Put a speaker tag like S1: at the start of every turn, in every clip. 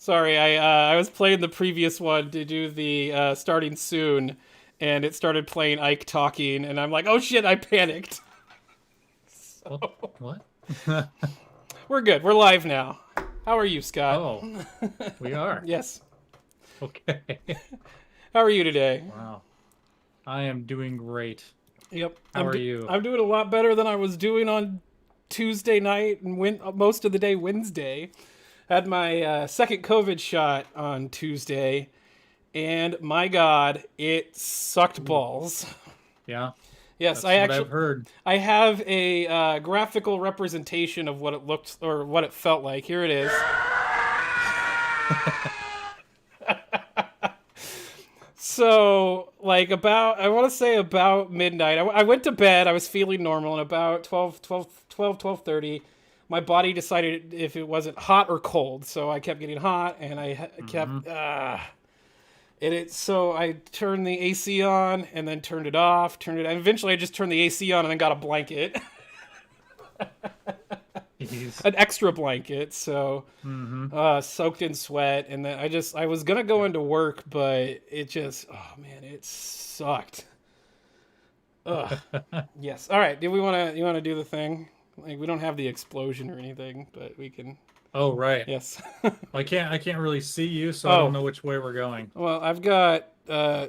S1: Sorry, I was playing the previous one to do the starting soon, and it started playing Ike talking, and I'm like, oh shit, I panicked.
S2: What?
S1: We're good. We're live now. How are you, Scott?
S2: Oh, we are.
S1: Yes.
S2: Okay.
S1: How are you today?
S2: Wow. I am doing great.
S1: Yep.
S2: How are you?
S1: I'm doing a lot better than I was doing on Tuesday night and most of the day Wednesday. Had my second COVID shot on Tuesday, and my God, it sucked balls.
S2: Yeah.
S1: Yes,
S2: That's what I've heard.
S1: I have a graphical representation of what it looked or what it felt like. Here it is. So, like I want to say about midnight, I went to bed, I was feeling normal, and about 12:30, my body decided if it wasn't hot or cold. So I kept getting hot, and I kept, so I turned the AC on, and then turned it off, and eventually I just turned the AC on, and then got a blanket.
S2: Jeez.
S1: An extra blanket, so soaked in sweat, and then I was gonna go into work, but it just, oh man, it sucked. Ugh. Yes. All right. You want to do the thing? Like, we don't have the explosion or anything, but we can.
S2: Oh, right.
S1: Yes.
S2: I can't really see you, so I don't know which way we're going.
S1: Well, I've got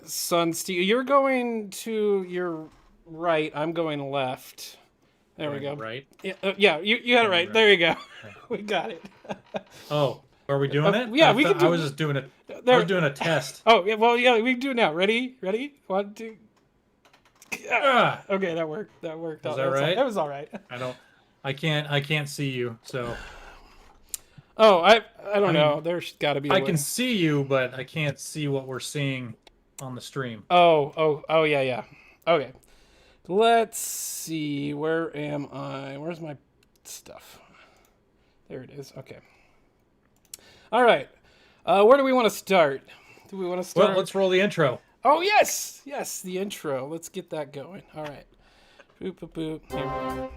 S1: Sun Steve. You're going to your right. I'm going left. There we go.
S2: Right?
S1: Yeah, you had it right. There you go. We got it.
S2: Oh, are we doing it?
S1: Yeah, we can do it.
S2: I was just doing it. I was doing a test.
S1: Oh, yeah, well, yeah, we can do it now. Ready? 1, 2. Okay, that worked. That worked.
S2: Is that right?
S1: That was all right.
S2: I can't see you, so.
S1: Oh, I don't know. There's got to be a way.
S2: I can see you, but I can't see what we're seeing on the stream.
S1: Oh, yeah. Okay. Let's see. Where am I? Where's my stuff? There it is. Okay. All right. Where do we want to start? Do we want to start?
S2: Well, let's roll the intro.
S1: Oh, yes. Yes, the intro. Let's get that going. All right. Boop, boop, boop. Here we go.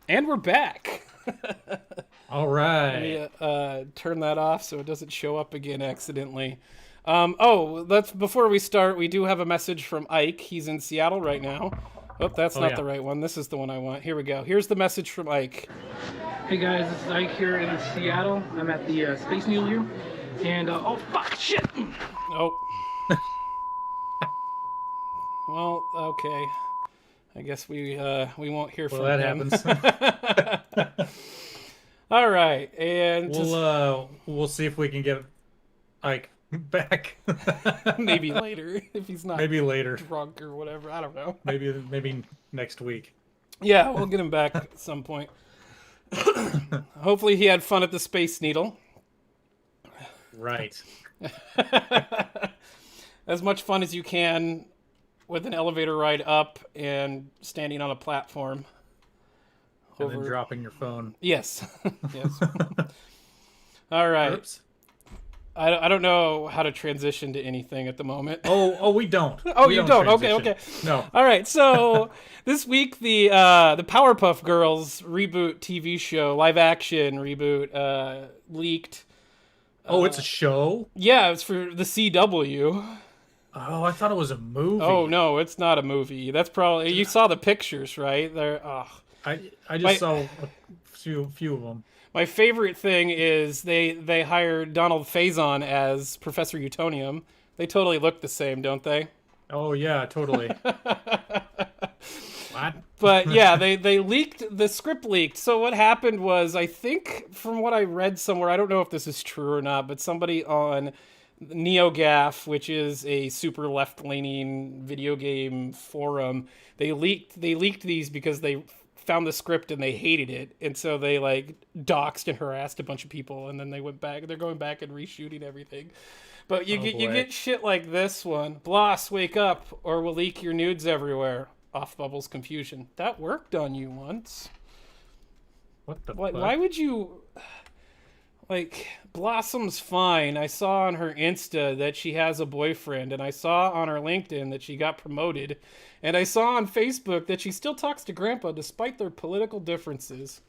S1: And we're back.
S2: All right.
S1: Let me turn that off so it doesn't show up again accidentally. Before we start, we do have a message from Ike. He's in Seattle right now. Oh, that's not the right one. This is the one I want. Here we go. Here's the message from Ike.
S3: Hey guys, this is Ike here in Seattle. I'm at the Space Needle here. And, oh fuck, shit!
S1: Oh. Well, okay. I guess we won't hear from him.
S2: That happens.
S1: All right, and
S2: we'll see if we can get Ike back.
S1: Maybe later if he's not
S2: later
S1: drunk or whatever. I don't know.
S2: Maybe next week.
S1: Yeah, we'll get him back at some point. Hopefully, he had fun at the Space Needle.
S2: Right.
S1: As much fun as you can. With an elevator ride up and standing on a platform.
S2: And then dropping your phone.
S1: Yes. Yes. All right.
S2: Oops.
S1: I don't know how to transition to anything at the moment.
S2: Oh, we don't.
S1: Oh, you don't? Okay.
S2: No.
S1: All right. So this week the Powerpuff Girls reboot TV show, live action reboot, leaked.
S2: Oh, it's a show?
S1: Yeah, it's for the CW.
S2: Oh, I thought it was a movie.
S1: Oh no, it's not a movie. That's probably you saw the pictures, right? They're
S2: I just saw a few of them.
S1: My favorite thing is they hired Donald Faison as Professor Utonium. They totally look the same, don't they?
S2: Oh yeah, totally. What?
S1: But yeah, they leaked the script leaked. So what happened was, I think from what I read somewhere, I don't know if this is true or not, but somebody on NeoGAF, which is a super left-leaning video game forum, they leaked these because they found the script and they hated it, and so they like doxed and harassed a bunch of people, and then they went back. They're going back and reshooting everything. But you get shit like this one. Bloss, wake up, or we'll leak your nudes everywhere. Off Bubbles Confusion. That worked on you once.
S2: What the
S1: Why,
S2: fuck?
S1: why would you? Like, Blossom's fine. I saw on her Insta that she has a boyfriend, and I saw on her LinkedIn that she got promoted, and I saw on Facebook that she still talks to Grandpa despite their political differences.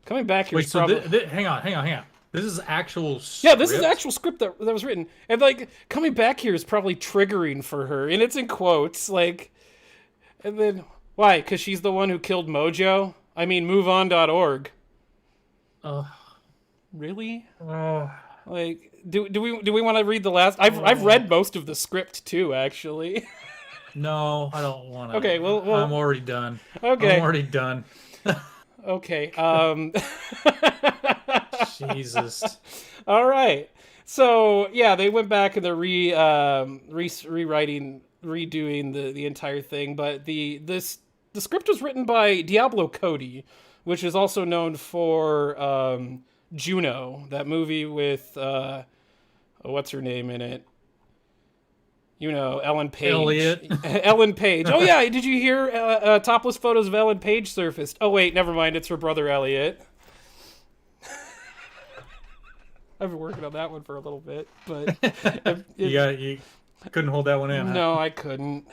S1: Coming back here
S2: Wait,
S1: is
S2: so
S1: probably...
S2: hang on. This is actual script?
S1: Yeah, this is actual script that was written. And, like, coming back here is probably triggering for her, and it's in quotes, like... And then, why? Because she's the one who killed Mojo? I mean, MoveOn.org. Really? Like, do we want to read the last? I've read most of the script too, actually.
S2: No, I don't want to.
S1: Okay, well,
S2: I'm already done.
S1: Okay.
S2: I'm already done.
S1: Okay.
S2: Jesus.
S1: All right. So yeah, they went back and they're redoing the entire thing, but the script was written by Diablo Cody, which is also known for Juno, that movie with what's her name in it? You know, Ellen Page.
S2: Elliot.
S1: Ellen Page. Oh yeah, did you hear topless photos of Ellen Page surfaced? Oh wait, never mind. It's her brother Elliot. I've been working on that one for a little bit, but
S2: You couldn't hold that one in. Huh?
S1: No, I couldn't.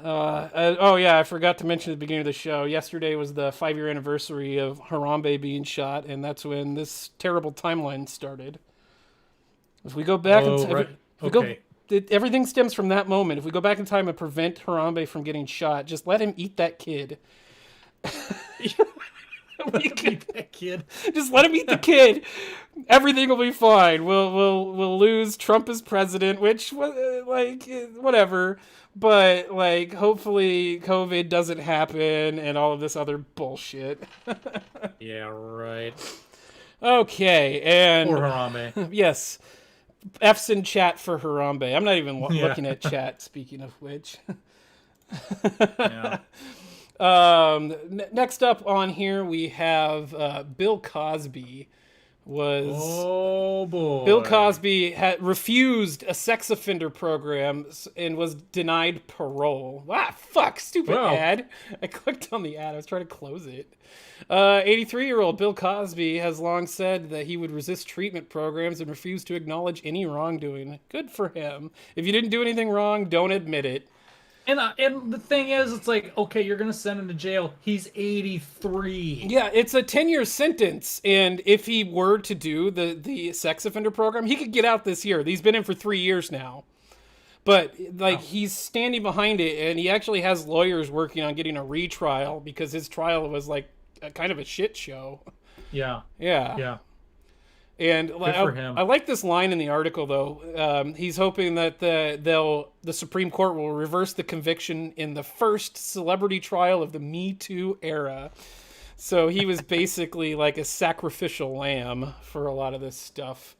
S1: Oh yeah, I forgot to mention at the beginning of the show. Yesterday was the 5-year anniversary of Harambe being shot, and that's when this terrible timeline started. If we go back, everything stems from that moment. If we go back in time and prevent Harambe from getting shot, just let him eat that kid.
S2: That kid.
S1: Just let him eat the kid. Everything will be fine. We'll lose Trump as president, which like whatever. But like hopefully COVID doesn't happen and all of this other bullshit.
S2: Yeah, right.
S1: Okay, and
S2: Poor Harambe.
S1: Yes, F's in chat for Harambe. I'm not even looking at chat. Speaking of which.
S2: Yeah.
S1: Next up on here we have Bill Cosby.
S2: Oh boy.
S1: Bill Cosby had refused a sex offender program and was denied parole. Wow, fuck, stupid ad. I clicked on the ad. I was trying to close it. 83-year-old Bill Cosby has long said that he would resist treatment programs and refuse to acknowledge any wrongdoing. Good for him. If you didn't do anything wrong, don't admit it.
S2: And the thing is, it's like, okay, you're going to send him to jail. He's 83.
S1: Yeah, it's a 10-year sentence, and if he were to do the sex offender program, he could get out this year. He's been in for 3 years now. But, like, he's standing behind it, and he actually has lawyers working on getting a retrial because his trial was, like, kind of a shit show.
S2: Yeah.
S1: Yeah.
S2: Yeah.
S1: And
S2: for him.
S1: I like this line in the article, though. He's hoping that the Supreme Court will reverse the conviction in the first celebrity trial of the Me Too era. So he was basically like a sacrificial lamb for a lot of this stuff.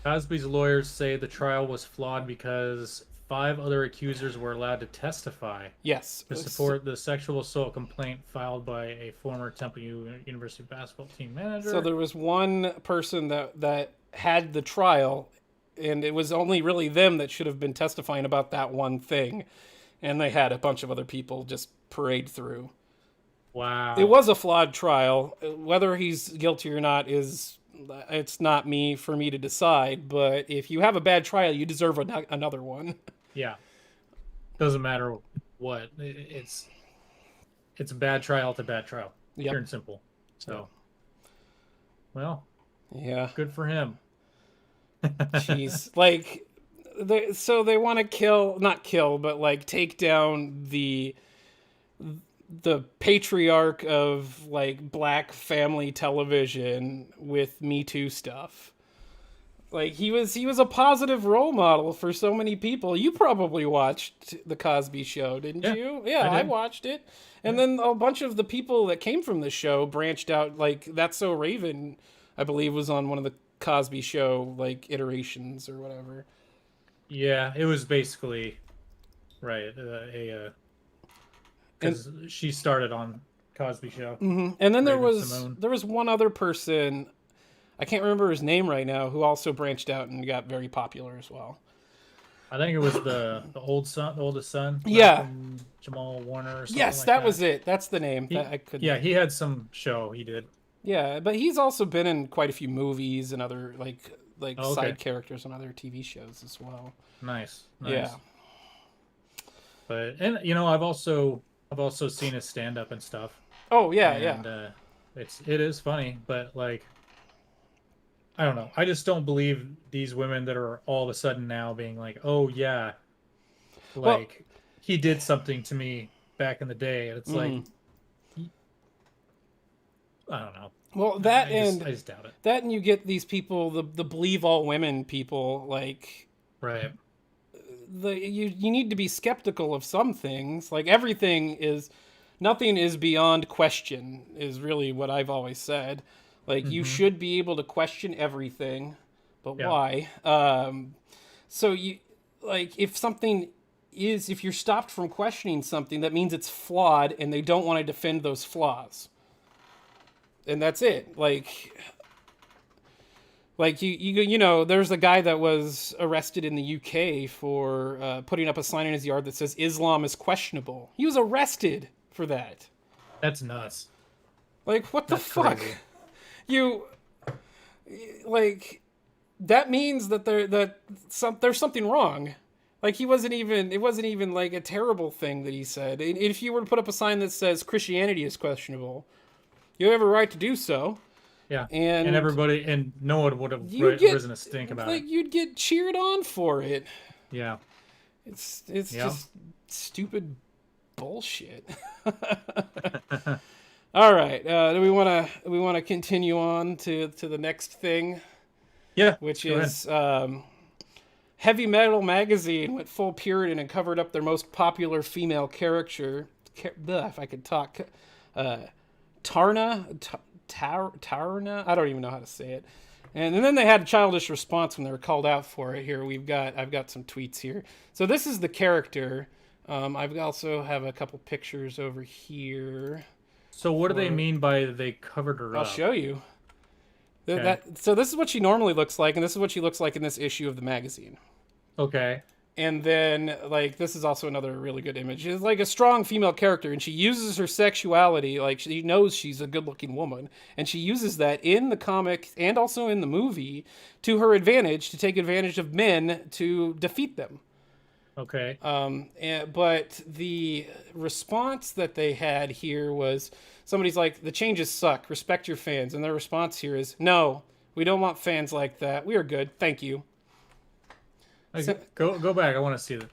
S2: Cosby's lawyers say the trial was flawed because 5 other accusers were allowed to testify.
S1: Yes.
S2: To support the sexual assault complaint filed by a former Temple University basketball team manager.
S1: So there was one person that had the trial, and it was only really them that should have been testifying about that one thing. And they had a bunch of other people just parade through.
S2: Wow.
S1: It was a flawed trial. Whether he's guilty or not it's not for me to decide. But if you have a bad trial, you deserve another one.
S2: Yeah. Doesn't matter what. It's a bad trial to bad trial.
S1: Yep.
S2: Pure and simple. So, well,
S1: yeah.
S2: good for him.
S1: Jeez. Like, they want to not kill, but like take down the patriarch of like black family television with Me Too stuff. Like he was a positive role model for so many people. You probably watched the Cosby Show, didn't you? Yeah, I watched it. And then a bunch of the people that came from the show branched out. Like That's So Raven, I believe, was on one of the Cosby Show like iterations or whatever.
S2: Yeah, it was basically right. Because she started on Cosby Show.
S1: Mm-hmm. And then there
S2: Simone.
S1: was one other person, I can't remember his name right now, who also branched out and got very popular as well.
S2: I think it was the oldest son.
S1: Yeah.
S2: Jamal Warner or something.
S1: Yes,
S2: like
S1: that was it. That's the name.
S2: He had some show he did.
S1: Yeah, but he's also been in quite a few movies and other
S2: Oh, okay.
S1: side characters on other TV shows as well.
S2: Nice.
S1: Yeah.
S2: But I've also seen his stand up and stuff.
S1: Oh yeah,
S2: And
S1: yeah.
S2: it is funny, but like I don't know. I just don't believe these women that are all of a sudden now being like, "Oh yeah,
S1: Well,
S2: like he did something to me back in the day." And it's like I don't know.
S1: well,
S2: I just doubt it.
S1: that and you get these people, the believe all women people, like
S2: Right.
S1: you need to be skeptical of some things. Like nothing is beyond question is really what I've always said. Like you should be able to question everything, but
S2: Yeah.
S1: why? So you like if you're stopped from questioning something, that means it's flawed, and they don't want to defend those flaws. And that's it. Like you know, there's a guy that was arrested in the UK for putting up a sign in his yard that says Islam is questionable. He was arrested for that.
S2: That's nuts.
S1: Like what the
S2: That's
S1: fuck?
S2: crazy.
S1: You like that means that there's something wrong. Like it wasn't even like a terrible thing that he said. And if you were to put up a sign that says Christianity is questionable, you have a right to do so.
S2: Yeah.
S1: And
S2: everybody and no one would have
S1: you get
S2: risen a stink about
S1: like
S2: it.
S1: you'd get cheered on for it.
S2: Yeah.
S1: It's
S2: Yeah.
S1: just stupid bullshit. All right, do we want to continue on to the next thing,
S2: Yeah.
S1: which
S2: go
S1: is Heavy Metal Magazine went full Puritan and covered up their most popular female character. If I could talk, Tarna. Tarna. I don't even know how to say it. And then they had a childish response when they were called out for it. Here I've got some tweets here. So this is the character. I've also have a couple pictures over here.
S2: So what do they mean by they covered her
S1: I'll
S2: up?
S1: show you.
S2: Okay.
S1: So this is what she normally looks like, and this is what she looks like in this issue of the magazine.
S2: Okay.
S1: And then, like, this is also another really good image. It's like a strong female character, and she uses her sexuality, like, she knows she's a good-looking woman, and she uses that in the comic and also in the movie to her advantage, to take advantage of men to defeat them.
S2: Okay.
S1: But the response that they had here was somebody's like, the changes suck. Respect your fans. And their response here is, no, we don't want fans like that. We are good. Thank you.
S2: Okay, go back. I want to see that.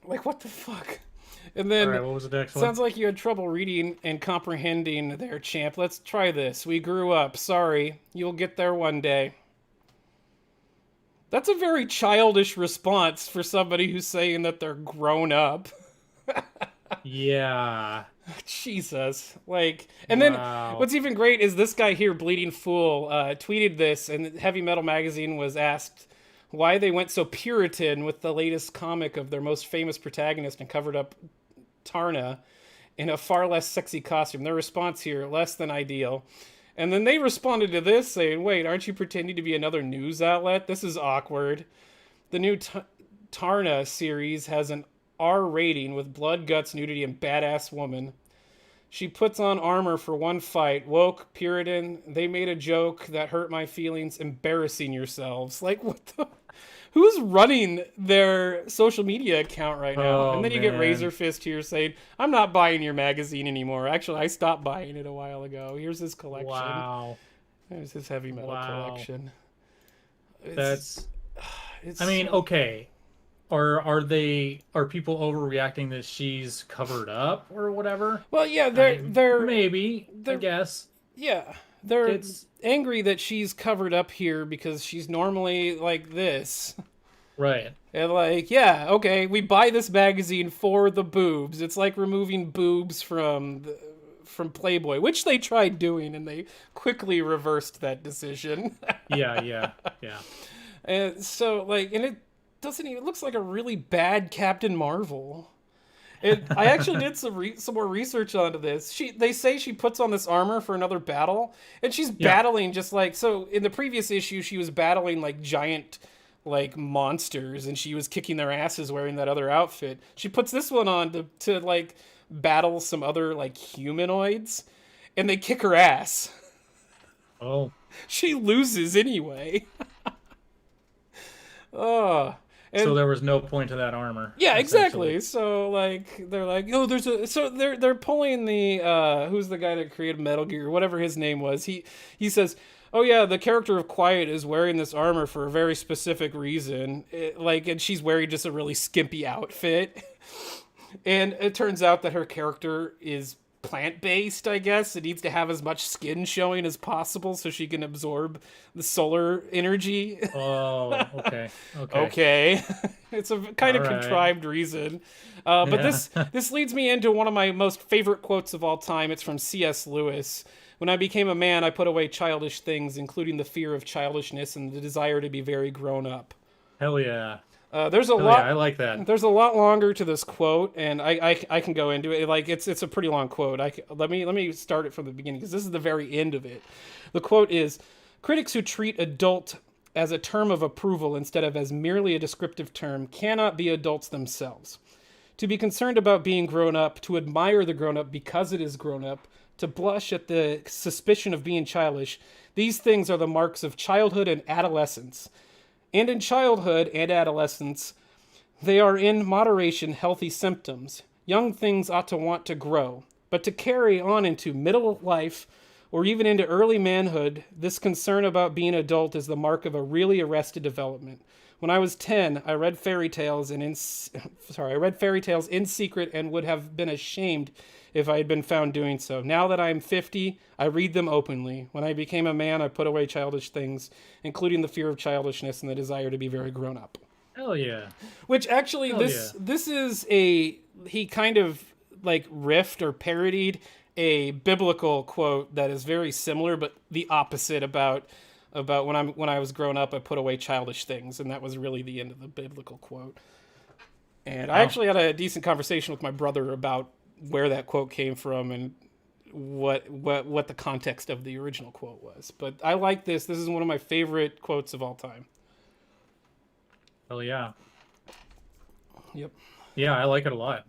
S1: Like, what the fuck? And then,
S2: All right, what was the next one?
S1: sounds like you had trouble reading and comprehending there, champ. Let's try this. We grew up. Sorry. You'll get there one day. That's a very childish response for somebody who's saying that they're grown up.
S2: Yeah.
S1: Jesus. Like, and then
S2: Wow.
S1: what's even great is this guy here, Bleeding Fool, tweeted this, and Heavy Metal Magazine was asked why they went so Puritan with the latest comic of their most famous protagonist and covered up Tarna in a far less sexy costume. Their response here, less than ideal. And then they responded to this saying, wait, aren't you pretending to be another news outlet? This is awkward. The new Tarna series has an R rating with blood, guts, nudity, and badass woman. She puts on armor for one fight. Woke, Puritan. They made a joke that hurt my feelings. Embarrassing yourselves. Like, what the... Who's running their social media account right now?
S2: Oh,
S1: And then you get
S2: man.
S1: Razor Fist here saying, I'm not buying your magazine anymore. Actually, I stopped buying it a while ago. Here's his collection.
S2: Wow.
S1: There's his heavy metal
S2: Wow.
S1: collection.
S2: That's.
S1: It's
S2: I mean,
S1: so-
S2: okay. Are people overreacting that she's covered up or whatever?
S1: Well, yeah,
S2: I mean,
S1: they're
S2: maybe. I
S1: they're-
S2: guess
S1: yeah, they're
S2: It's-
S1: angry that she's covered up here because she's normally like this.
S2: right.
S1: And like, yeah, okay, we buy this magazine for the boobs. It's like removing boobs from Playboy, which they tried doing, and they quickly reversed that decision.
S2: Yeah.
S1: And so, like, and it doesn't even, it looks like a really bad Captain Marvel. I actually did some more research onto this. They say she puts on this armor for another battle, and she's battling just like, so in the previous issue, she was battling like giant, like monsters, and she was kicking their asses wearing that other outfit. She puts this one on to like battle some other like humanoids, and they kick her ass.
S2: Oh,
S1: She loses anyway. Oh. And
S2: so there was no point to that armor.
S1: yeah,
S2: essentially.
S1: exactly. So like they're like, oh, there's a so they're pulling the who's the guy that created Metal Gear, whatever his name was. He says, oh yeah, the character of Quiet is wearing this armor for a very specific reason. And she's wearing just a really skimpy outfit. And it turns out that her character is plant-based, I guess. It needs to have as much skin showing as possible so she can absorb the solar energy.
S2: Oh, okay.
S1: Okay. It's a kind of
S2: All right.
S1: contrived reason. But
S2: Yeah.
S1: this leads me into one of my most favorite quotes of all time. It's from C.S. Lewis. When I became a man, I put away childish things, including the fear of childishness and the desire to be very grown up.
S2: Hell yeah.
S1: There's a
S2: Hell
S1: lot.
S2: yeah, I like that.
S1: There's a lot longer to this quote, and I can go into it. Like it's a pretty long quote. Let me start it from the beginning because this is the very end of it. The quote is: "Critics who treat adult as a term of approval instead of as merely a descriptive term cannot be adults themselves. To be concerned about being grown up, to admire the grown up because it is grown up, to blush at the suspicion of being childish, these things are the marks of childhood and adolescence. And in childhood and adolescence, they are in moderation healthy symptoms. Young things ought to want to grow, but to carry on into middle life or even into early manhood, this concern about being adult is the mark of a really arrested development. When I was 10, I read fairy tales in secret and would have been ashamed if I had been found doing so. Now that I am 50, I read them openly. When I became a man, I put away childish things, including the fear of childishness and the desire to be very grown up."
S2: Hell yeah.
S1: Which actually,
S2: Hell
S1: this is he kind of like riffed or parodied a biblical quote that is very similar, but the opposite about when I was grown up, I put away childish things, and that was really the end of the biblical quote. And I actually had a decent conversation with my brother about where that quote came from and what the context of the original quote was. But I like this. This is one of my favorite quotes of all time.
S2: Hell yeah.
S1: Yep.
S2: Yeah, I like it a lot.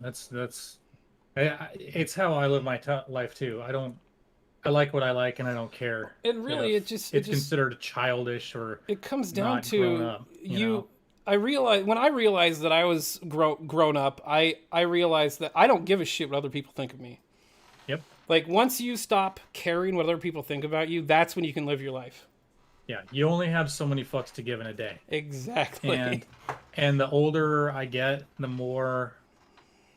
S2: It's how I live my life too. I like what I like, and I don't care.
S1: And really,
S2: if
S1: it's
S2: it's considered childish or
S1: it comes down
S2: not grown
S1: to
S2: up, you know?
S1: I realized that I was grown up. I realized that I don't give a shit what other people think of me.
S2: Yep.
S1: Like once you stop caring what other people think about you, that's when you can live your life.
S2: Yeah, you only have so many fucks to give in a day.
S1: Exactly.
S2: And the older I get, the more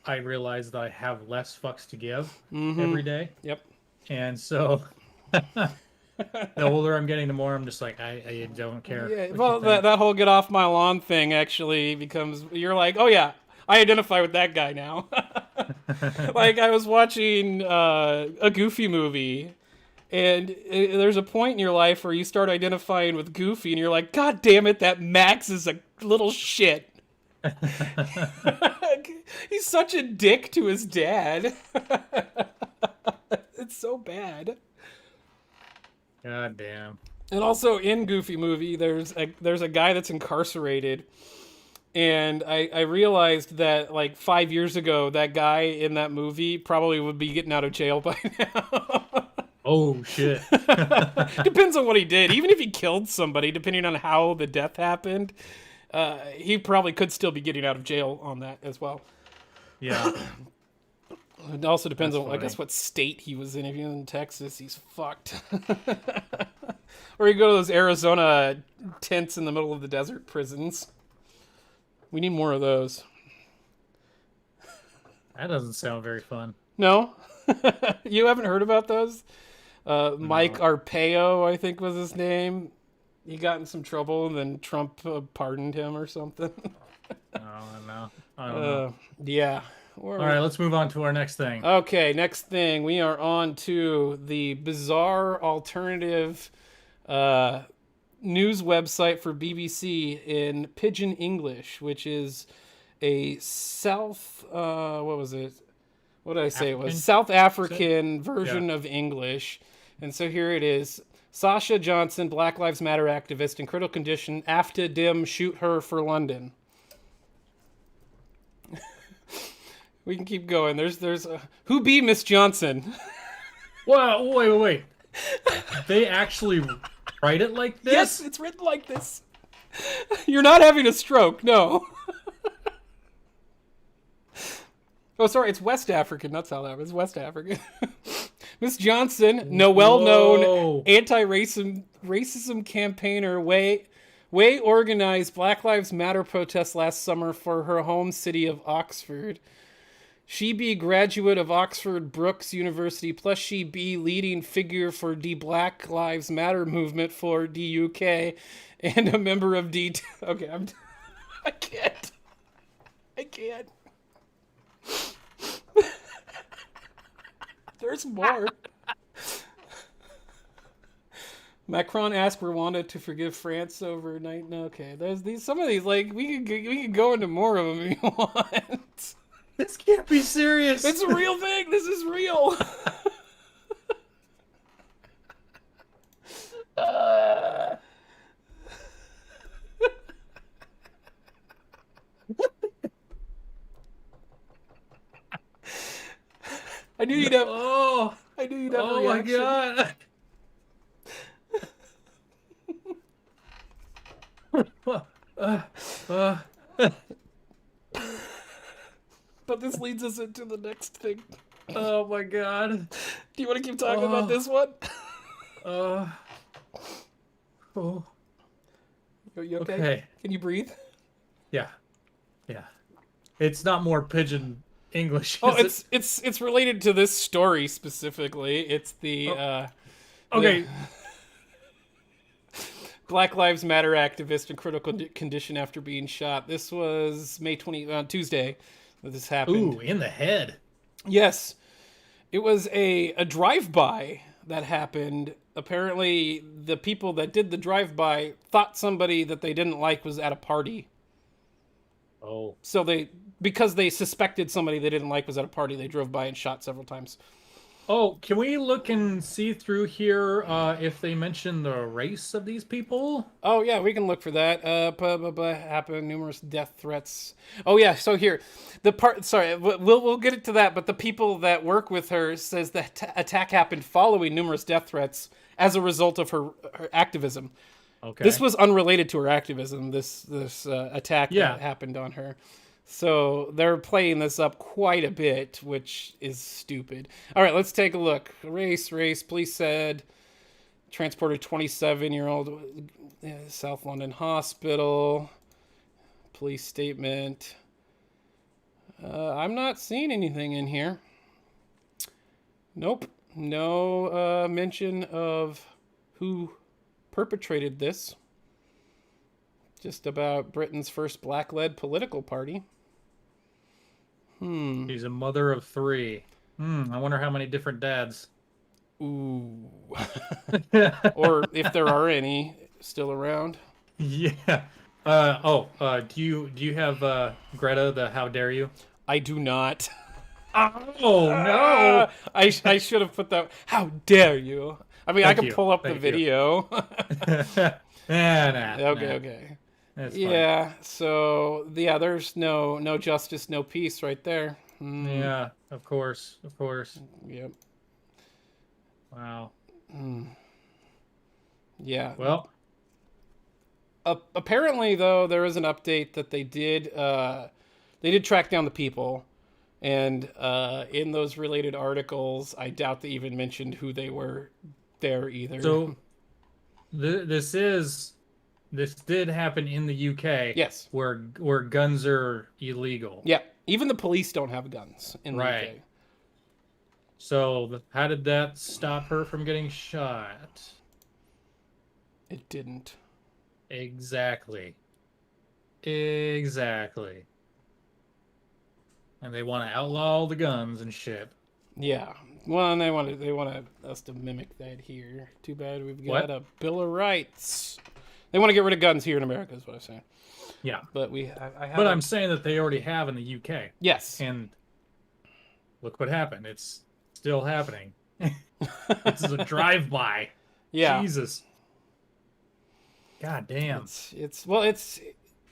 S2: I realize that I have less fucks to give every day.
S1: Yep.
S2: And so the older I'm getting, the more I'm just like, I don't care.
S1: Yeah,
S2: what
S1: well,
S2: you think.
S1: that whole get off my lawn thing actually becomes, you're like, oh yeah, I identify with that guy now. Like I was watching a Goofy movie, and there's a point in your life where you start identifying with Goofy, and you're like, God damn it, that Max is a little shit. He's such a dick to his dad. It's so bad.
S2: God damn.
S1: And also in Goofy movie, there's a guy that's incarcerated, and I realized that like 5 years ago, that guy in that movie probably would be getting out of jail by now.
S2: Oh shit.
S1: Depends on what he did. Even if he killed somebody, depending on how the death happened, he probably could still be getting out of jail on that as well.
S2: Yeah.
S1: It also depends
S2: That's
S1: on,
S2: funny.
S1: I guess, what state he was in. If he was in Texas, he's fucked. Or you go to those Arizona tents in the middle of the desert prisons. We need more of those.
S2: That doesn't sound very fun.
S1: No? You haven't heard about those? Mike Arpaio, I think was his name. He got in some trouble, and then Trump pardoned him or something.
S2: No. I don't know.
S1: Yeah.
S2: All right, let's move on to our next thing.
S1: Okay, next thing. We are on to the bizarre alternative news website for BBC in Pidgin English, which is a what was it? What did I say? It was South African version of English. And so here it is. Sasha Johnson, Black Lives Matter activist in critical condition after dim shoot her for London. We can keep going. There's who be Miss Johnson?
S2: Well, wait. They actually write it like this?
S1: Yes, it's written like this. You're not having a stroke, no. Oh, sorry, it's West African, not South African. It's West African. Miss Johnson, no well-known anti-racism campaigner, Way organized Black Lives Matter protests last summer for her home city of Oxford. She be graduate of Oxford Brookes University, plus she be leading figure for the Black Lives Matter movement for the UK, and a member of D. Okay, I can't. There's more. Macron asked Rwanda to forgive France overnight. No, okay, there's these. Some of these, like we could go into more of them if you want.
S2: This can't be serious.
S1: It's a real thing. This is real. I knew you'd have.
S2: Oh,
S1: I knew you'd have.
S2: oh
S1: a
S2: my
S1: reaction.
S2: God.
S1: But this leads us into the next thing.
S2: Oh my God.
S1: Do you want to keep talking about this one?
S2: Oh.
S1: You okay?
S2: Okay.
S1: Can you breathe?
S2: Yeah. It's not more Pidgin English.
S1: Oh,
S2: is
S1: it's related to this story specifically. It's the
S2: okay.
S1: Black Lives Matter activist in critical condition after being shot. This was May 20 Tuesday that this happened.
S2: Ooh, in the head.
S1: Yes. It was a drive-by that happened. Apparently, the people that did the drive-by thought somebody that they didn't like was at a party.
S2: Oh.
S1: So because they suspected somebody they didn't like was at a party, they drove by and shot several times.
S2: Oh, can we look and see through here if they mention the race of these people?
S1: Oh yeah, we can look for that. Happened numerous death threats. Oh yeah, so here, the part. Sorry, we'll get into that. But the people that work with her says the attack happened following numerous death threats as a result of her activism.
S2: Okay.
S1: This was unrelated to her activism. This attack that happened on her. So they're playing this up quite a bit, which is stupid. All right, let's take a look. Race. Police said transported 27-year-old South London hospital. Police statement. I'm not seeing anything in here. Nope. No mention of who perpetrated this. Just about Britain's first black-led political party.
S2: She's a mother of 3. I wonder how many different dads.
S1: Ooh. Or if there are any still around.
S2: Yeah. Do you have Greta the How Dare You?
S1: I do not.
S2: Oh no!
S1: I should have put that. How dare you? I mean, I can pull up the
S2: Thank you.
S1: video.
S2: Nah.
S1: Okay.
S2: That's fine.
S1: Yeah. So there's no justice, no peace, right there.
S2: Yeah. Of course.
S1: Yep.
S2: Wow.
S1: Yeah.
S2: Well.
S1: Apparently, though, there is an update that they did track down the people, and in those related articles, I doubt they even mentioned who they were there either.
S2: So this did happen in the UK.
S1: Yes.
S2: Where guns are illegal.
S1: Yeah. Even the police don't have guns in the UK.
S2: So how did that stop her from getting shot?
S1: It didn't.
S2: Exactly. And they want to outlaw all the guns and shit.
S1: Yeah. Well, and they want us to mimic that here. Too bad we've got a Bill of Rights. They want to get rid of guns here in America, is what I'm saying.
S2: Yeah.
S1: But
S2: I'm saying that they already have in the UK.
S1: Yes.
S2: And look what happened. It's still happening. It's a drive-by.
S1: Yeah.
S2: Jesus. God damn.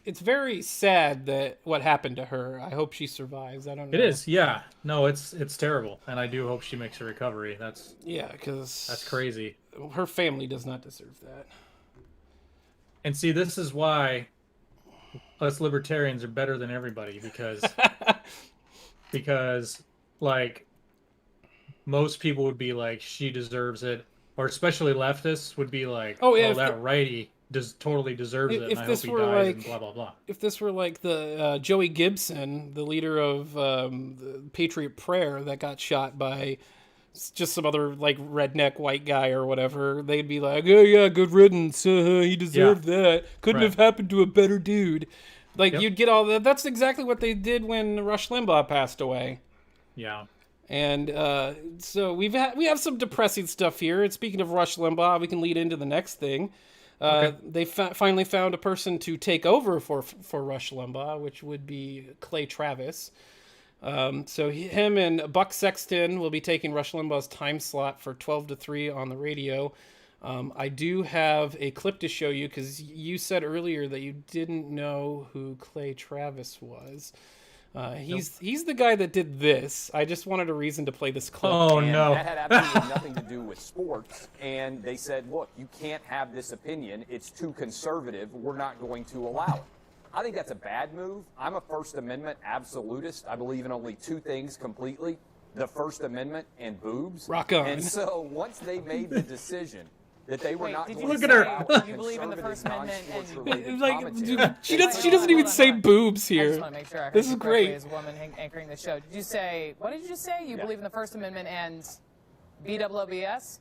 S1: It's very sad that what happened to her. I hope she survives. I don't know.
S2: It is, yeah. No, it's terrible, and I do hope she makes a recovery. That's
S1: because
S2: crazy.
S1: Her family does not deserve that.
S2: And see, this is why us libertarians are better than everybody, because like most people would be like, she deserves it, or especially leftists would be like,
S1: oh yeah,
S2: that righty totally deserves it, and I hope he dies, and blah blah blah.
S1: If this were like the Joey Gibson, the leader of the Patriot Prayer, that got shot by just some other like redneck white guy or whatever, they'd be like, oh yeah, good riddance, he deserved that, couldn't have happened to a better dude. Like, you'd get all that. That's exactly what they did when Rush Limbaugh passed away.
S2: Yeah.
S1: And so we have some depressing stuff here. And speaking of Rush Limbaugh, we can lead into the next thing. They finally found a person to take over for Rush Limbaugh, which would be Clay Travis. So him and Buck Sexton will be taking Rush Limbaugh's time slot for 12 to 3 on the radio. I do have a clip to show you because you said earlier that you didn't know who Clay Travis was. He's the guy that did this. I just wanted a reason to play this clip.
S2: Oh,
S4: and
S2: no.
S4: That had absolutely nothing to do with sports. And they said, look, you can't have this opinion. It's too conservative. We're not going to allow it. I think that's a bad move. I'm a First Amendment absolutist. I believe in only two things completely, the First Amendment and boobs.
S1: Rock on.
S4: And so once they made the decision that they were not going
S2: look
S4: to
S2: at her.
S4: allow
S5: You believe in the First Amendment
S4: non-sports-related
S1: Like,
S4: commentary.
S1: she doesn't even say boobs
S5: I
S1: here.
S5: just want to make sure I heard
S1: This
S5: you
S1: is
S5: correctly
S1: great.
S5: as a woman anchoring the show. What did you just say? You believe in the First Amendment and BWOBS?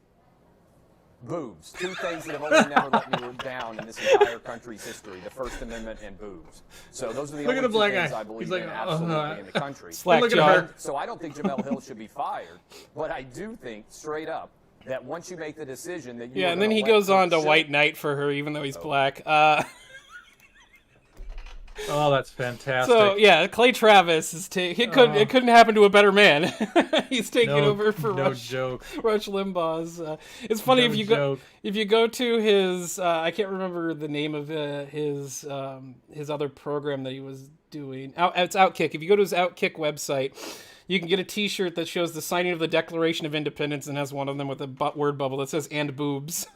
S4: Boobs. Two things that have only never let me down in this entire country's history, the First Amendment and boobs. So those are the
S2: Look at
S4: only
S2: the
S4: two
S2: black
S4: things
S2: guy.
S4: I believe
S2: He's like,
S4: in absolutely in the country.
S1: Slack
S2: Look at
S1: jaw.
S2: her.
S4: So I don't think Jamel Hill should be fired, but I do think, straight up, that once you make the decision that you
S1: Yeah, and then he goes on to white knight for her, even though he's black.
S2: Oh, that's fantastic.
S1: So yeah, Clay Travis is it couldn't happen to a better man. He's taking over for Rush Limbaugh's. It's funny
S2: No
S1: if you go to his I can't remember the name of his other program that he was doing. It's Outkick. If you go to his Outkick website, you can get a T-shirt that shows the signing of the Declaration of Independence and has one of them with a word bubble that says "and boobs."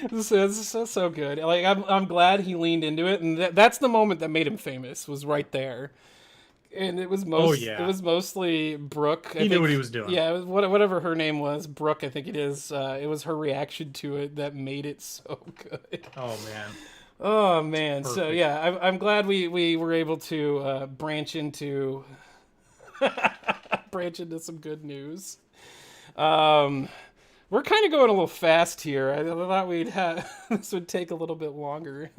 S1: It's so good. Like I'm glad he leaned into it, and that's the moment that made him famous. Was right there, and it was it was mostly Brooke.
S2: He knew what he was doing.
S1: Yeah, it was whatever her name was, Brooke, I think it is. It was her reaction to it that made it so good.
S2: Oh man.
S1: Oh man.
S2: Perfect.
S1: So yeah, I'm glad we were able to branch into some good news. We're kind of going a little fast here. I thought this would take a little bit longer.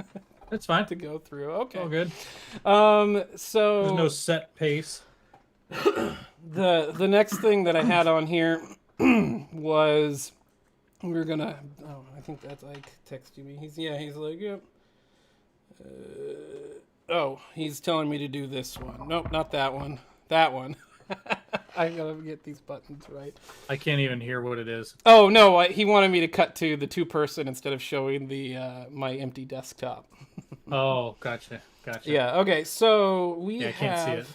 S2: That's fine
S1: to go through. Okay.
S2: All good.
S1: So
S2: there's no set pace.
S1: The next thing that I had on here was we were gonna. Oh, I think that's Ike texting me. He's like, yep. He's telling me to do this one. Nope, not that one. That one. I gotta get these buttons right.
S2: I can't even hear what it is.
S1: Oh no, he wanted me to cut to the 2-person instead of showing the my empty desktop.
S2: Oh, gotcha.
S1: Yeah. Okay. So
S2: I can't see it.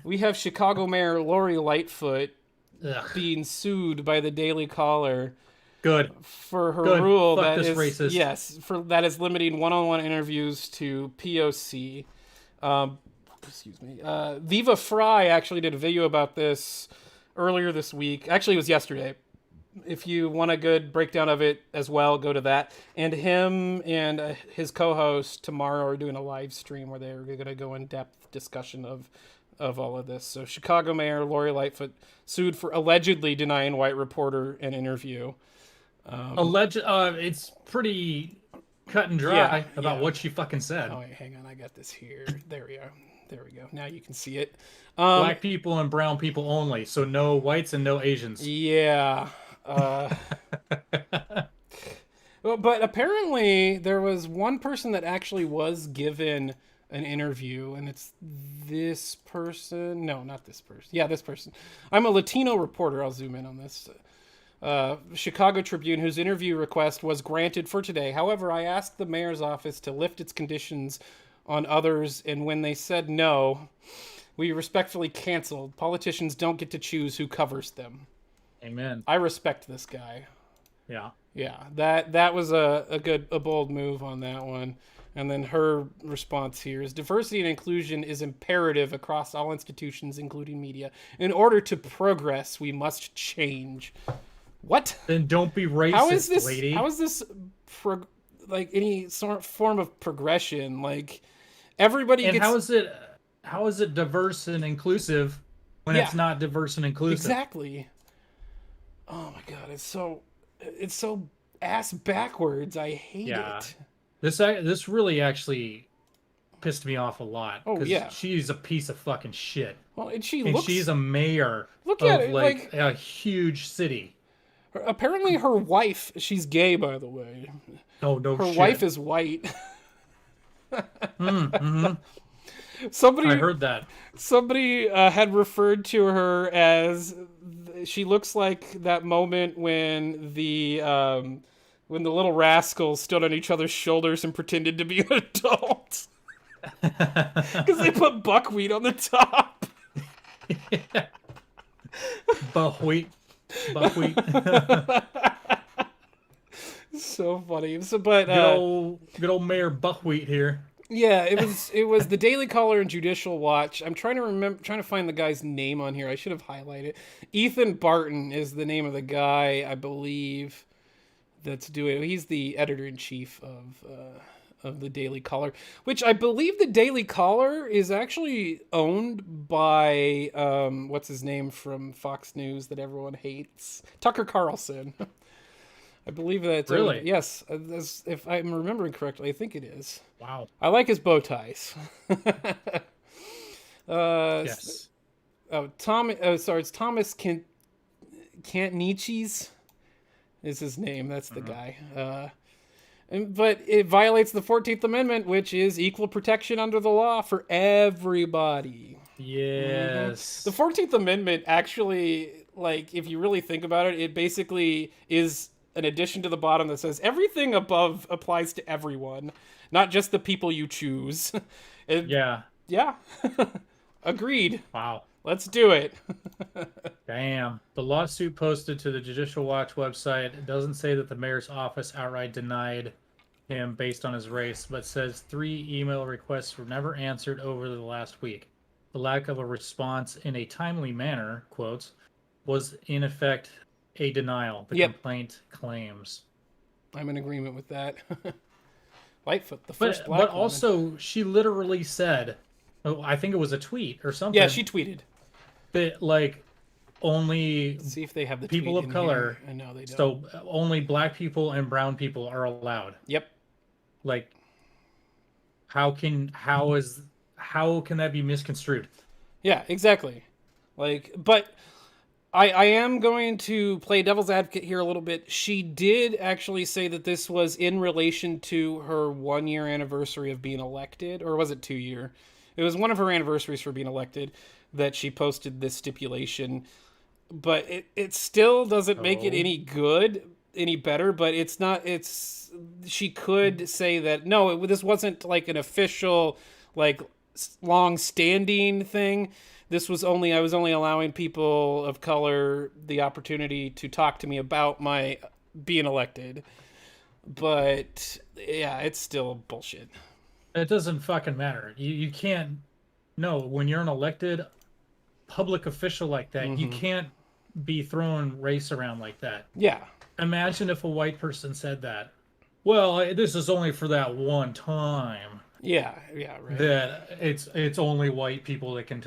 S1: We have Chicago Mayor Lori Lightfoot being sued by the Daily Caller.
S2: Good.
S1: For her rule
S2: Fuck
S1: that
S2: this
S1: is
S2: racist.
S1: that is limiting one-on-one interviews to POC. Excuse me. Viva Fry actually did a video about this earlier this week. Actually, it was yesterday. If you want a good breakdown of it as well, go to that. And him and his co-host tomorrow are doing a live stream where they're going to go in depth discussion of all of this. So Chicago Mayor Lori Lightfoot sued for allegedly denying white reporter an interview.
S2: It's pretty cut and dry about what she fucking said.
S1: Oh, wait, hang on. I got this here. There we are. There we go. Now you can see it.
S2: Black people and brown people only. So no whites and no Asians.
S1: Yeah. Well, but apparently there was one person that actually was given an interview, and it's this person. No, not this person. Yeah, this person. I'm a Latino reporter. I'll zoom in on this. Chicago Tribune, whose interview request was granted for today. However, I asked the mayor's office to lift its conditions on others, and when they said no, we respectfully canceled. Politicians don't get to choose who covers them.
S2: Amen.
S1: I respect this guy.
S2: Yeah.
S1: Yeah, that was a bold move on that one. And then her response here is diversity and inclusion is imperative across all institutions, including media. In order to progress, we must change. What?
S2: Then don't be racist,
S1: How is this,
S2: lady.
S1: How is this like any sort of form of progression? Like everybody
S2: And
S1: gets...
S2: how is it diverse and inclusive when it's not diverse and inclusive?
S1: Exactly. Oh my god, it's so ass backwards. I hate it.
S2: This really actually pissed me off a lot.
S1: Oh, yeah.
S2: She's a piece of fucking shit.
S1: Well, and
S2: she's a mayor
S1: Look
S2: of
S1: at it,
S2: like a huge city.
S1: Apparently her wife, she's gay, by the way.
S2: Oh, no
S1: Her
S2: shit.
S1: wife is white.
S2: Mm-hmm.
S1: I
S2: heard that.
S1: Somebody had referred to her as... She looks like that moment when the little rascals stood on each other's shoulders and pretended to be an adult. Because they put buckwheat on the top.
S2: Buckwheat.
S1: So funny. But
S2: good old Mayor Buckwheat here.
S1: yeah, it was the Daily Caller and Judicial Watch. I'm trying to find the guy's name on here. I should have highlighted. Ethan Barton is the name of the guy, I believe, that's doing it. He's the editor-in-chief of the Daily Caller, which I believe the Daily Caller is actually owned by what's his name from Fox News that everyone hates, Tucker Carlson. I believe that's
S2: really
S1: yes. If I'm remembering correctly, I think it is.
S2: Wow.
S1: I like his bow ties.
S2: Yes.
S1: Oh, it's Thomas Kantnichis is his name. That's the guy. But it violates the 14th Amendment, which is equal protection under the law for everybody.
S2: Yes.
S1: The 14th Amendment actually, like, if you really think about it, it basically is an addition to the bottom that says everything above applies to everyone, not just the people you choose.
S2: Yeah.
S1: Yeah. Agreed.
S2: Wow.
S1: Let's do it.
S2: Damn. The lawsuit posted to the Judicial Watch website doesn't say that the mayor's office outright denied him based on his race, but says 3 email requests were never answered over the last week. The lack of a response in a timely manner, quotes, was in effect a denial, the complaint claims.
S1: I'm in agreement with that. Lightfoot, the first black woman.
S2: Also, she literally said, I think it was a tweet or something.
S1: Yeah, she tweeted.
S2: That, like, only
S1: see if they have the
S2: people of color.
S1: I know they don't.
S2: So only black people and brown people are allowed.
S1: Yep.
S2: Like, how can that be misconstrued?
S1: Yeah, exactly. Like, but I am going to play devil's advocate here a little bit. She did actually say that this was in relation to her 1-year anniversary of being elected, or was it 2-year? It was one of her anniversaries for being elected that she posted this stipulation. But it still doesn't make it any better, but it's not, she could say that, no, this wasn't like an official, like, long-standing thing. This was I was only allowing people of color the opportunity to talk to me about my being elected. But, yeah, it's still bullshit.
S2: It doesn't fucking matter. You can't, no, when you're an elected public official like that, you can't be throwing race around like that.
S1: Yeah.
S2: Imagine if a white person said that. Well, this is only for that one time.
S1: Yeah, right.
S2: That it's only white people that can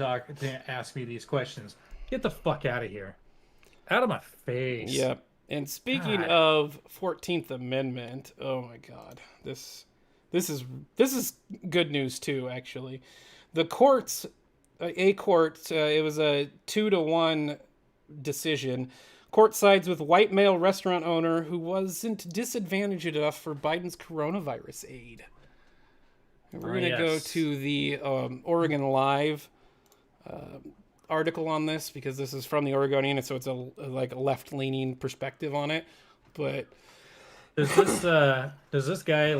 S2: ask me these questions. Get the fuck out of here. Out of my face.
S1: Yep. And speaking of 14th Amendment, oh my God, this is good news too. Actually, the courts, it was a 2-1 decision. Court sides with white male restaurant owner who wasn't disadvantaged enough for Biden's coronavirus aid. We're going to go to the Oregon Live article on this because this is from the Oregonian, and so it's a left-leaning perspective on it. But
S2: does this guy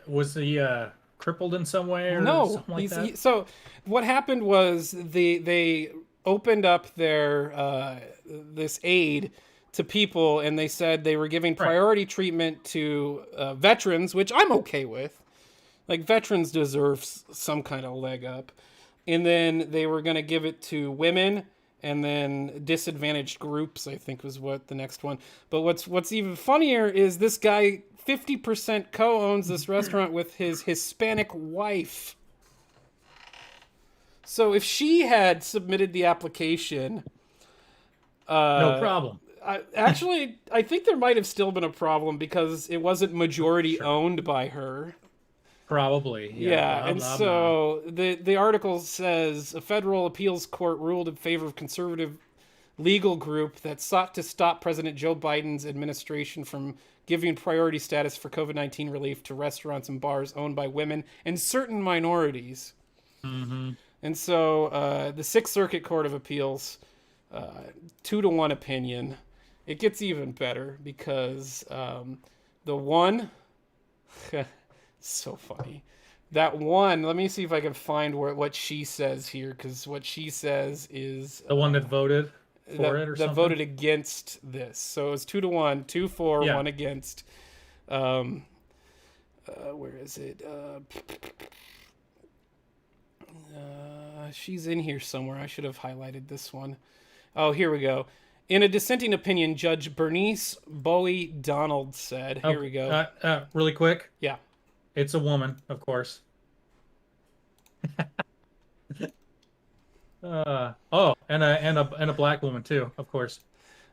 S2: was he crippled in some way or
S1: no?
S2: something like that?
S1: So what happened was they opened up their this aid to people, and they said they were giving priority treatment to veterans, which I'm okay with. Like, veterans deserve some kind of leg up. And then they were going to give it to women, and then disadvantaged groups, I think was what the next one. But what's even funnier is this guy 50% co-owns this restaurant with his Hispanic wife. So if she had submitted the application...
S2: no problem.
S1: I think there might have still been a problem because it wasn't majority owned by her.
S2: Probably.
S1: Yeah, and so the article says a federal appeals court ruled in favor of conservative legal group that sought to stop President Joe Biden's administration from giving priority status for COVID-19 relief to restaurants and bars owned by women and certain minorities. Mm-hmm. And so the Sixth Circuit Court of Appeals, 2-1 opinion. It gets even better because the one... so funny. That one, let me see if I can find what she says here, because what she says is...
S2: the one that voted for it or
S1: that
S2: something?
S1: voted against this. So it was 2-1, 2-4, 1 against. Where is it? She's in here somewhere. I should have highlighted this one. Oh, here we go. In a dissenting opinion, Judge Bernice Bowie Donald said, here we go.
S2: Really quick.
S1: Yeah.
S2: It's a woman, of course. And a black woman too, of course.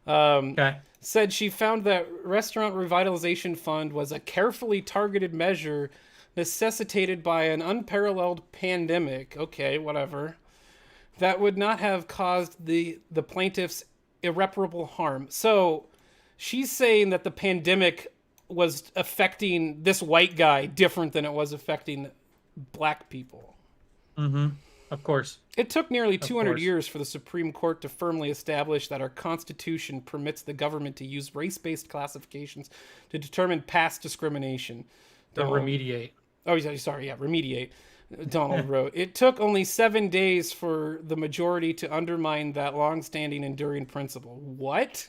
S2: Okay.
S1: Said she found that Restaurant Revitalization Fund was a carefully targeted measure necessitated by an unparalleled pandemic. Okay, whatever. That would not have caused the plaintiffs irreparable harm. So she's saying that the pandemic was affecting this white guy different than it was affecting black people.
S2: Mm-hmm. Of course.
S1: It took nearly 200 years for the Supreme Court to firmly establish that our Constitution permits the government to use race-based classifications to determine past discrimination.
S2: Remediate.
S1: Oh, sorry, yeah, remediate. Donald wrote, it took only 7 days for the majority to undermine that long-standing, enduring principle. What?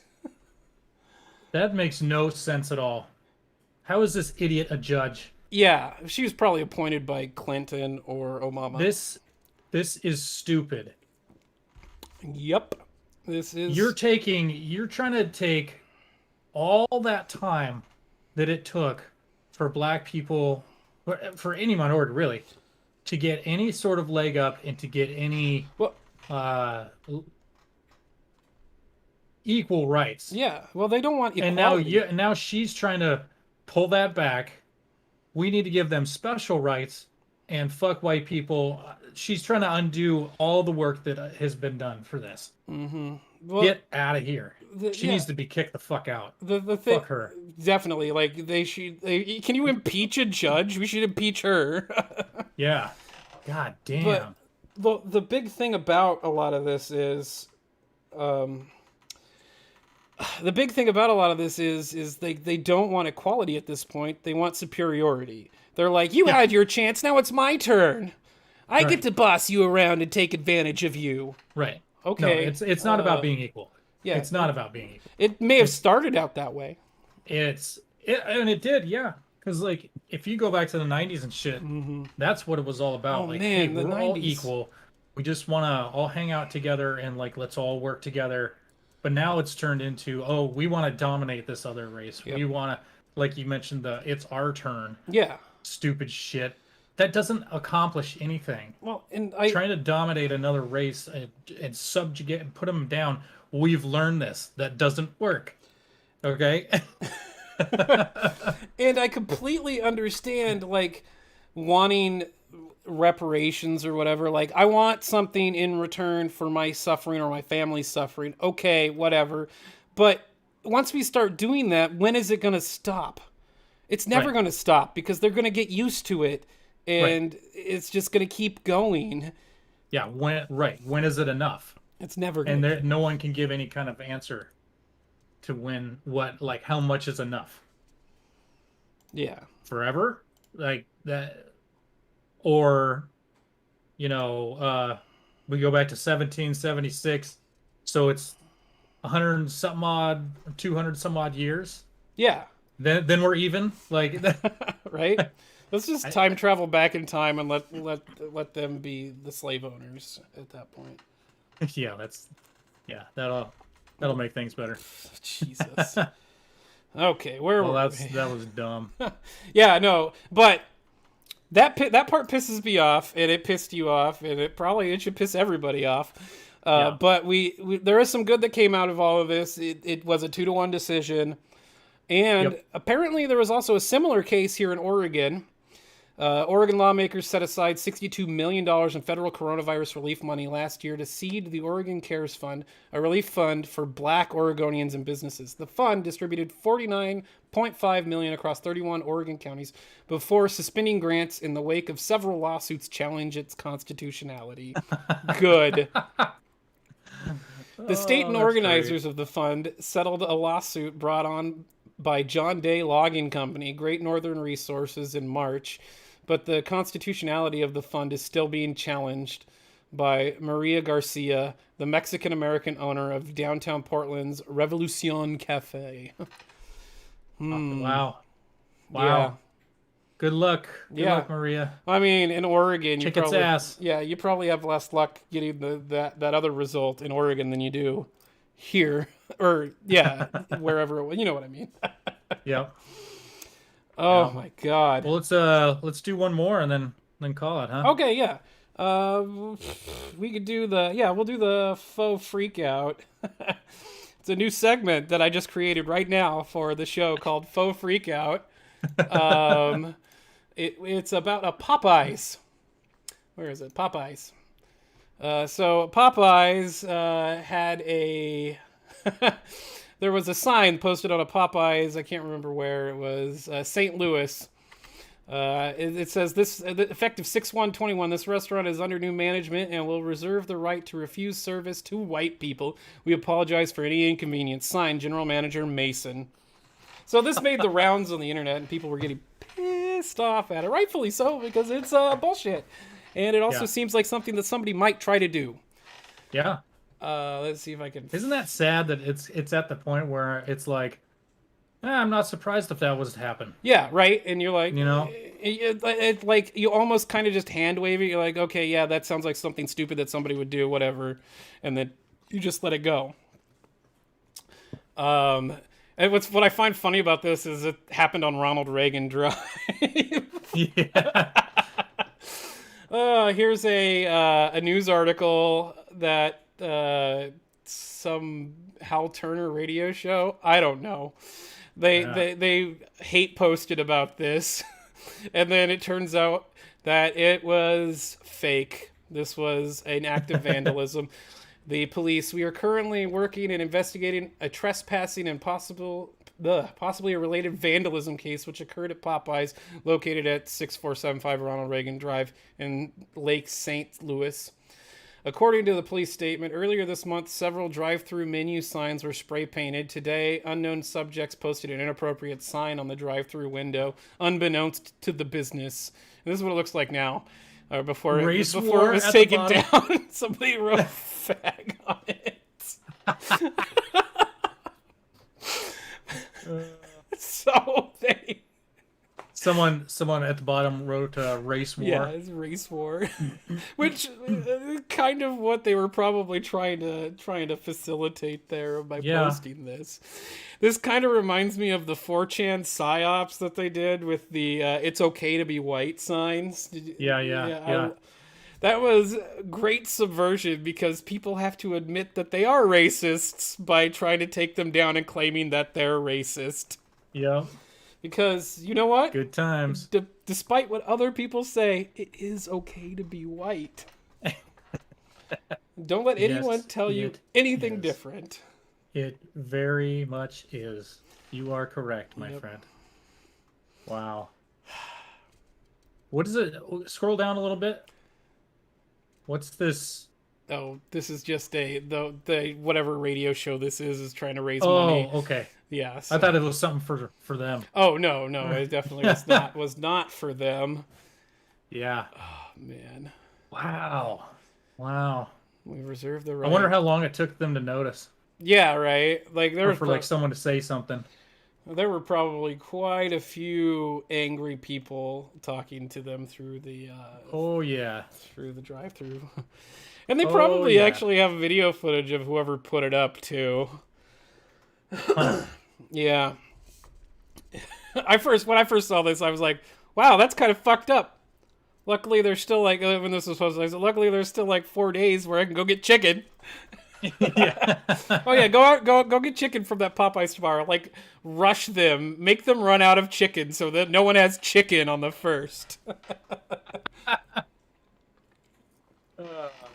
S2: That makes no sense at all. How is this idiot a judge?
S1: Yeah, she was probably appointed by Clinton or Obama.
S2: This is stupid.
S1: Yep. This is...
S2: You're trying to take all that time that it took for black people, for any minority really, to get any sort of leg up and to get any equal rights.
S1: Yeah, well, they don't want equality.
S2: And now she's trying to pull that back. We need to give them special rights and fuck white people. She's trying to undo all the work that has been done for this.
S1: Mm-hmm. Well,
S2: get out of here. She needs to be kicked the fuck out.
S1: The thing,
S2: fuck her.
S1: Definitely. Like, can you impeach a judge? We should impeach her.
S2: Yeah. God damn.
S1: But the big thing about a lot of this is... the big thing about a lot of this is they don't want equality at this point. They want superiority. They're like, you had your chance, now it's my turn. I get to boss you around and take advantage of you.
S2: Right.
S1: Okay.
S2: No, it's not about being equal.
S1: Yeah.
S2: It's not about being equal.
S1: It may have started out that way.
S2: And it did, yeah. Because, like, if you go back to the 90s and shit, that's what it was all about.
S1: Oh,
S2: like,
S1: man,
S2: hey,
S1: the
S2: we're
S1: 90s.
S2: all equal. We just want to all hang out together and, like, let's all work together. But now it's turned into, oh, we want to dominate this other race. Yep. We want to, like you mentioned, it's our turn.
S1: Yeah.
S2: Stupid shit. That doesn't accomplish anything.
S1: Well, and
S2: trying to dominate another race and subjugate and put them down. We've learned this. That doesn't work. Okay?
S1: And I completely understand, like, wanting reparations or whatever. Like, I want something in return for my suffering or my family's suffering. Okay, whatever. But once we start doing that, when is it going to stop? It's never going to stop because they're going to get used to it, and it's just going to keep going.
S2: Yeah, when is it enough?
S1: It's never
S2: And
S1: good.
S2: no one can give any kind of answer to like how much is enough.
S1: Yeah.
S2: Forever? Like that, or we go back to 1776, so it's 100 and something odd, 200 some odd years.
S1: Yeah.
S2: Then we're even. Like
S1: Right? Let's just time travel back in time and let them be the slave owners at that point.
S2: That'll make things better.
S1: Jesus. Okay, where
S2: Well,
S1: were
S2: that was dumb.
S1: Yeah, no, but that part pisses me off, and it pissed you off, and it should piss everybody off. But we there is some good that came out of all of this. It was a 2-1 decision, and apparently there was also a similar case here in Oregon. Oregon lawmakers set aside $62 million in federal coronavirus relief money last year to seed the Oregon Cares Fund, a relief fund for Black Oregonians and businesses. The fund distributed $49.5 million across 31 Oregon counties before suspending grants in the wake of several lawsuits challenge its constitutionality. Good. The state and organizers of the fund settled a lawsuit brought on by John Day Logging Company, Great Northern Resources, in March, but the constitutionality of the fund is still being challenged by Maria Garcia, the Mexican-American owner of downtown Portland's Revolucion Cafe.
S2: Wow.
S1: Yeah.
S2: Good luck. Good luck, Maria.
S1: I mean, in Oregon,
S2: Kick its ass.
S1: you probably have less luck getting that other result in Oregon than you do here, or wherever. You know what I mean?
S2: Yep.
S1: Oh my God.
S2: Well, let's do one more and then call it, huh?
S1: Okay, yeah. We could do we'll do the faux freak out. It's a new segment that I just created right now for the show called Faux Freak Out. It's about a Popeyes. Where is it? Popeyes. So Popeyes had a there was a sign posted on a Popeyes. I can't remember where it was. St. Louis. It says this effective 6/1/21. This restaurant is under new management and will reserve the right to refuse service to white people. We apologize for any inconvenience. Signed, General Manager Mason. So this made the rounds on the internet, and people were getting pissed off at it, rightfully so, because it's bullshit, and it also seems like something that somebody might try to do.
S2: Yeah.
S1: Let's see if I can.
S2: Isn't that sad that it's at the point where it's like, I'm not surprised if that was to happen.
S1: Yeah, right. And you're like,
S2: it's
S1: like you almost kind of just hand wave it. You're like, okay, yeah, that sounds like something stupid that somebody would do, whatever, and then you just let it go. And what I find funny about this is it happened on Ronald Reagan Drive.
S2: Yeah.
S1: Here's a news article that some Hal Turner radio show. I don't know. They hate posted about this, and then it turns out that it was fake. This was an act of vandalism. The police, we are currently working and investigating a trespassing and possibly a related vandalism case which occurred at Popeyes, located at 6475 Ronald Reagan Drive in Lake St. Louis. According to the police statement, earlier this month, several drive-through menu signs were spray painted. Today, unknown subjects posted an inappropriate sign on the drive-through window, unbeknownst to the business. And this is what it looks like now. Before it was taken down, somebody wrote fag on it. So they...
S2: Someone at the bottom wrote race war.
S1: Yeah, it's race war, which kind of what they were probably trying to facilitate there by posting this. This kind of reminds me of the 4chan psyops that they did with the "It's okay to be white" signs.
S2: Yeah.
S1: That was great subversion because people have to admit that they are racists by trying to take them down and claiming that they're racist.
S2: Yeah.
S1: Because, you know what?
S2: Good times.
S1: Despite what other people say, it is okay to be white. Don't let anyone tell you anything different.
S2: It very much is. You are correct, my friend. Wow. What is it? Scroll down a little bit. What's this?
S1: Oh, this is just the whatever radio show this is trying to raise
S2: Oh,
S1: money.
S2: okay.
S1: Yeah.
S2: I thought it was something for them.
S1: Oh no, it definitely was not for them.
S2: Yeah.
S1: Oh man.
S2: Wow.
S1: We reserve the right.
S2: I wonder how long it took them to notice.
S1: Yeah, right. Like there
S2: Or
S1: was
S2: for like someone to say something.
S1: there were probably quite a few angry people talking to them through the
S2: Oh yeah.
S1: through the drive-through. And they probably
S2: yeah.
S1: actually have video footage of whoever put it up too. Yeah. When I first saw this, I was like, "Wow, that's kind of fucked up." Luckily, there's still like when this was supposed to. I said, luckily, there's still like 4 days where I can go get chicken.
S2: Yeah.
S1: Oh yeah, go get chicken from that Popeyes tomorrow. Like, rush them, make them run out of chicken so that no one has chicken on the first.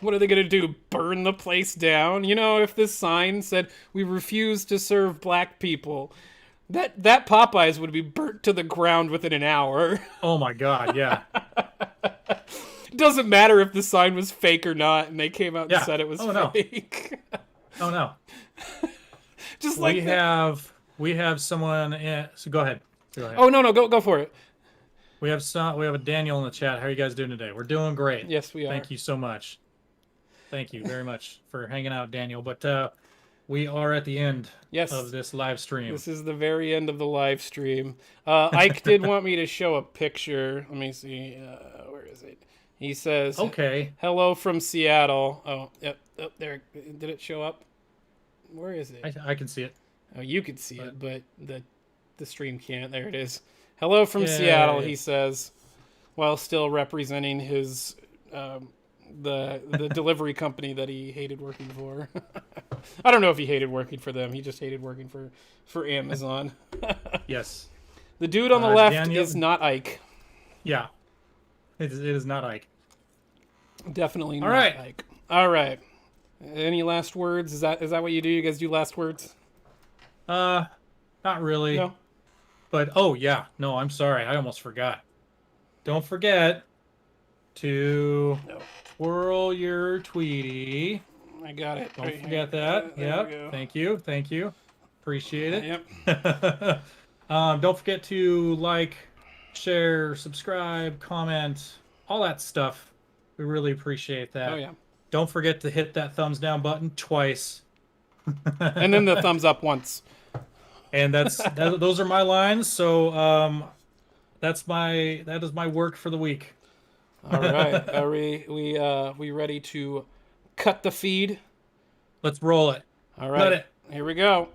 S1: What are they gonna do? Burn the place down? You know, if this sign said "We refuse to serve black people," that Popeyes would be burnt to the ground within an hour.
S2: Oh my God. Yeah.
S1: It doesn't matter if the sign was fake or not, and they came out and
S2: Yeah.
S1: said it was
S2: Oh, no.
S1: fake.
S2: Oh no.
S1: Just like
S2: we have someone. So go ahead.
S1: Oh no, go for it.
S2: We have a Daniel in the chat. How are you guys doing today? We're doing great.
S1: Yes, we are.
S2: Thank you so much. Thank you very much for hanging out, Daniel. But we are at the end of this live stream.
S1: This is the very end of the live stream. Ike did want me to show a picture. Let me see. Where is it? He says,
S2: Okay.
S1: Hello from Seattle. Oh, yep. Oh, there. Did it show up? Where is it?
S2: I can see it.
S1: Oh, you can see it, but the stream can't. There it is. Hello from
S2: Yay.
S1: Seattle, he says, while still representing his the delivery company that he hated working for. I don't know if he hated working for them. He just hated working for Amazon.
S2: Yes.
S1: The dude on the left
S2: Daniel,
S1: is not Ike.
S2: Yeah. It is not Ike.
S1: Definitely not
S2: All right.
S1: Ike. All right. Any last words? Is that what you do? You guys do last words?
S2: Not really.
S1: No.
S2: But oh yeah, no, I'm sorry. I almost forgot. Don't forget to twirl your Tweety.
S1: I got it.
S2: Don't forget that.
S1: There we
S2: Yep.
S1: go.
S2: Thank you. Appreciate it.
S1: Yep.
S2: Don't forget to like, share, subscribe, comment, all that stuff. We really appreciate that.
S1: Oh yeah.
S2: Don't forget to hit that thumbs down button twice.
S1: And then the thumbs up once.
S2: And those are my lines. So that is my work for the week.
S1: All right. Are we ready to cut the feed?
S2: Let's roll it.
S1: All right.
S2: Cut it.
S1: Here we go.